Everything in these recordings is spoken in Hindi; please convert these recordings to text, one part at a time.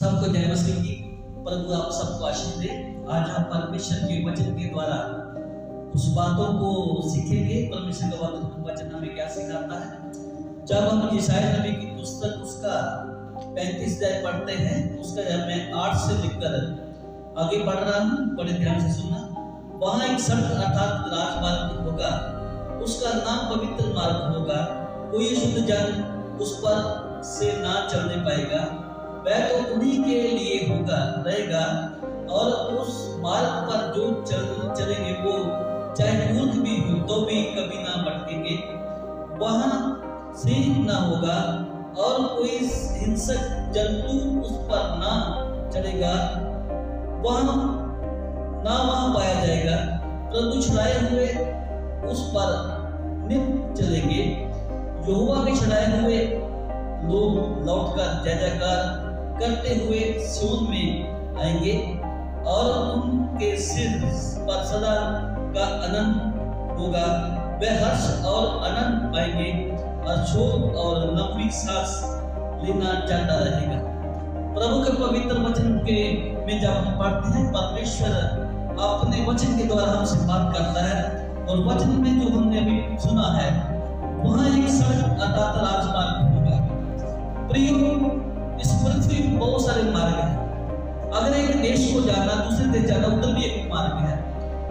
सबको जय मसीह की। प्रभु आप सबको आशीष दे। आज हम परमेश्वर के वचन के द्वारा उस बातों को सीखेंगे। परमेश्वर का वचन हमें क्या सिखाता है। जब हम यशायाह नबी की पुस्तक उसका 35 अध्याय पढ़ते हैं, उसका मैं 8 से लेकर आगे बढ़ रहा हूँ, बड़े ध्यान से सुनना। वहाँ एक सड़क अर्थात राजमार्ग होगा, उसका नाम पवित्र मार्ग होगा। कोई शुद्ध जन उस पर से ना चलने पाएगा, वह तो उन्हीं के लिए होगा रहेगा। और उस मार्ग पर जो चलेंगे वो चाहे मूर्ख भी हो तो भी कभी ना भटकेंगे। वहाँ सिंह ना होगा और कोई हिंसक जंतु उस पर ना चलेगा, वहाँ पाया जाएगा। परंतु छुड़ाए हुए उस पर नित्य चलेंगे। यहोवा के छुड़ाए हुए लोग लौटकर जय जयकार करते हुए सिय्योन में आएंगे और उनके सिर पर सदा का आनंद होगा। वे हर्ष और आनंद पाएंगे और शोक और लंबी सांस लेना जाता रहेगा। प्रभु के पवित्र वचन के में जब हम पढ़ते हैं, परमेश्वर अपने वचन के द्वारा हमसे बात करता है। और वचन में जो हमने अभी सुना है, वहाँ एक सड़क अर्थात राजमार्ग होगा। प्रियो, इस पृथ्वी में बहुत सारे मार्ग हैं। अगर एक देश को जाना, दूसरे देश जाना, उधर भी एक मार्ग है।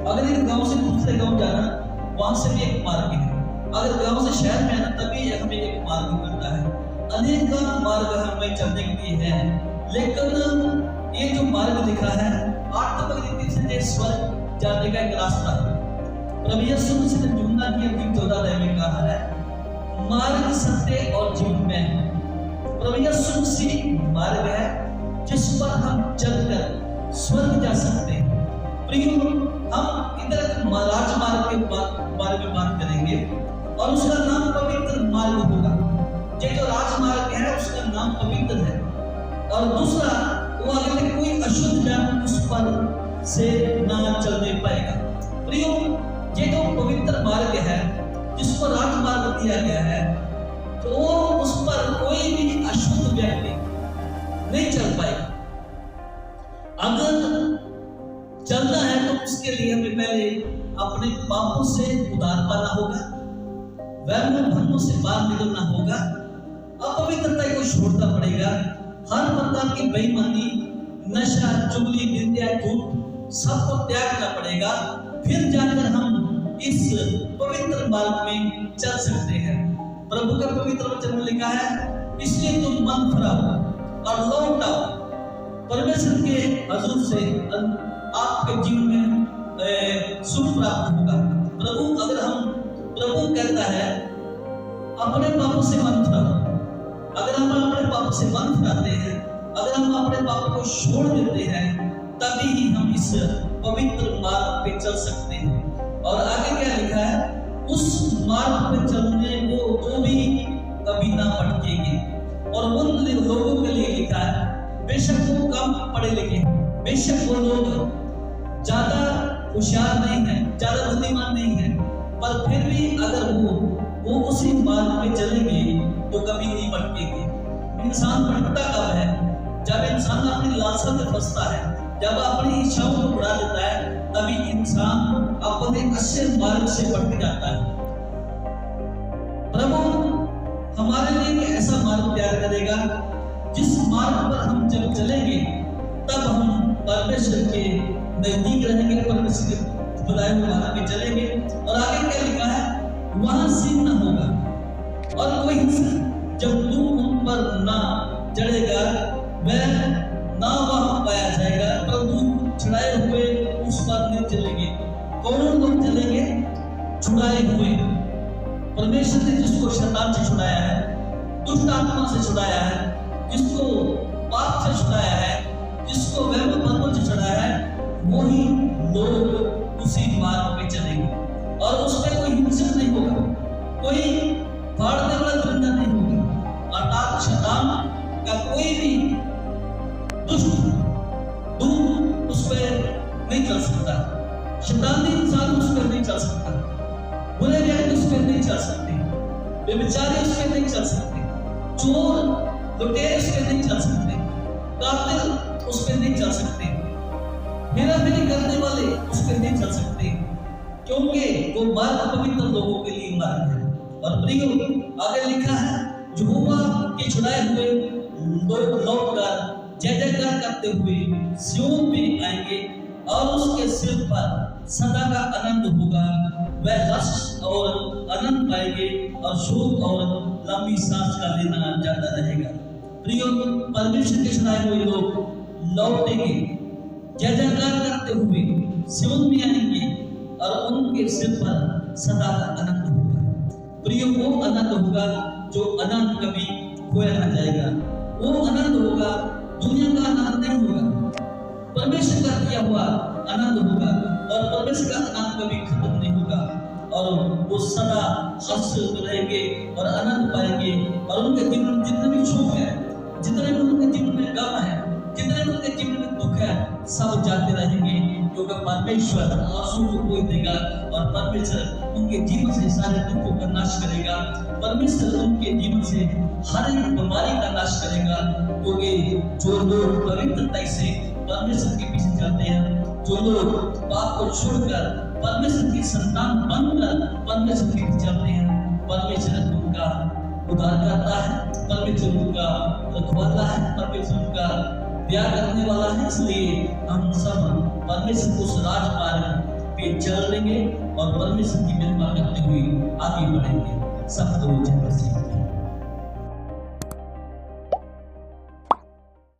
अगर एक गांव से दूसरे गांव जाना, वहां से भी एक मार्ग है। अगर गांव से शहर में आना, तभी हमें एक मार्ग मिलता है। अनेक मार्ग हमें चलने के लिए है, लेकिन ये जो मार्ग दिखा है, आत्मिक रीति से स्वर्ग जाने का एक रास्ता है। प्रभु यीशु मसीह ने यूहन्ना की 14 में कहा है, मार्ग सत्य और जीवन में है। प्रभु यीशु मसीह मार्ग है जिस पर हम चलकर स्वर्ग जा सकते हैं। प्रियो, हम इधर राजमार्ग के बारे में बात करेंगे और उसका नाम पवित्र मार्ग होगा। ये जो राजमार्ग है उसका नाम पवित्र है। और दूसरा, वो अगर कोई अशुद्ध जन उस पर से ना चलने पाएगा। प्रियो, ये जो पवित्र मार्ग है जिसको राजमार्ग दिया गया है, तो उस पर कोई भी अशुद्ध व्यक्ति नहीं चल पाएगा। अगर चलना है तो उसके लिए हमें पहले अपने पापों से उद्धार पाना होगा, वैभव भंगों से बाहर निकलना होगा, अपवित्रता को छोड़ना पड़ेगा। हर प्रकार की बेईमानी, नशा, चुगली, निंदा, झूठ सबको त्यागना पड़ेगा। फिर जाकर हम इस पवित्र मार्ग में चल सकते हैं। प्रभु का पवित्र वचन में लिखा है, इसलिए तुम मन फिराओ और लौट आओ परमेश्वर के हजूर से, आपके जीवन में सुख प्राप्त होगा। प्रभु कहता है, अपने पापों से मन फिराओ। अगर हम अपने पापों से मन फिराते हैं, अगर हम अपने पापों को छोड़ देते हैं, तभी ही हम इस पवित्र मार्ग पे चल सकते हैं। और आगे क्या लिखा है, उस मार्ग पे चलने को जो भी कभी ना भटकेंगे। और उन लोगों के लिए लिखा है, बेशक वो कम पढ़े लिखे, बेशक वो लोग ज्यादा होशियार नहीं है, ज्यादा बुद्धिमान नहीं है, पर फिर भी अगर वो उसी मार्ग पे चलेंगे तो कभी नहीं भटकेंगे। इंसान भटकता कब है? जब इंसान अपनी लालसा में फंसता है, जब अपनी इच्छाओं को बढ़ा देता है, तभी इंसान अपने अच्छे मार्ग से भटक जाता है। प्रभु हमारे लिए एक ऐसा मार्ग तैयार करेगा जिस मार्ग पर हम जब चलेंगे तब हम परमेश्वर के नजदीक रहेंगे, परमेश्वर के बुलाए हुए मार्ग पे चलेंगे। और आगे क्या लिखा है, वहां सिंह न होगा और कोई जब तू उन पर ना चढ़ेगा, वह ना वहां पाया जाएगा। परंतु छुड़ाए हुए उस पर नहीं चलेंगे। कौन लोग चलेंगे? छुड़ाए हुए। परमेश्वर ने जिसको शैतान से छुड़ाया है, दुष्ट आत्मा से छुड़ाया है, जिसको पाप से छुड़ाया है, जिसको वैभव भंगों से छुड़ाया है, वो ही लोग उसी मार्ग पे चलेंगे। और उसमें कोई हिंसक नहीं होगा, कोई फाड़ने वाला धंधा नहीं होगा। अर्थात शैतान का कोई भी दुष्ट दूत उस पर नहीं चल सकता। शैतानी इंसान उस पर नहीं चल सकता, बुरे व्यक्ति उस पर नहीं चल सकते, व्यभिचारी उस पर नहीं चल सकते, चोर लुटेरे उस पर नहीं चल सकते, कातिल उस पर नहीं चल सकते, हेरा फेरी करने वाले उस पर नहीं चल सकते, क्योंकि वो मार्ग पवित्र लोगों के लिए मार्ग है। और प्रियो, आगे लिखा है, यहोवा के छुड़ाए हुए लोग लौटकर जय जयकार करते हुए सिय्योन में आएंगे और उसके सिर पर सदा का आनंद होगा। वह हर्ष और आनंद पाएंगे और शोक और लंबी सांस का लेना जाता रहेगा। प्रियो, परमेश्वर के छुड़ाए हुए लोग लौटेंगे, जय जयकार करते हुए सिय्योन में आएंगे और उनके सिर पर सदा का आनंद होगा। प्रियो, वो आनंद होगा जो आनंद कभी खोया ना जाएगा। वो आनंद होगा, दुनिया का आनंद नहीं होगा, परमेश्वर का दिया हुआ आनंद होगा और परमेश्वर का आनंद कभी खत्म नहीं होगा। और वो सदा हर्ष रहेंगे और आनंद पाएंगे और उनके जीवन में जितने भी शोक है, जितने भी उनके जीवन में गम है, जितने भी उनके जीवन में दुख है, सब जाते रहेंगे, क्योंकि परमेश्वर आंसू को पोंछ देगा और परमेश्वर उनके जीवन से सारे दुखों का नाश करेगा। परमेश्वर उनके जीवन से हर एक बीमारी का नाश करेगा, क्योंकि जो लोग पवित्रता से परमेश्वर के पीछे चलते हैं, जो लोग पाप को छोड़कर परमेश्वर की संतान बनकर परमेश्वर के पीछे चलते हैं, परमेश्वर उनका उद्धार करता है, परमेश्वर उनका रखवाला है, परमेश्वर उनका प्यार करने वाला है। इसलिए हम सब परमेश्वर को उस राजमार्ग पे चल लेंगे और परमेश्वर की महिमा करते हुए आगे बढ़ेंगे। सब लोग जय मसीह।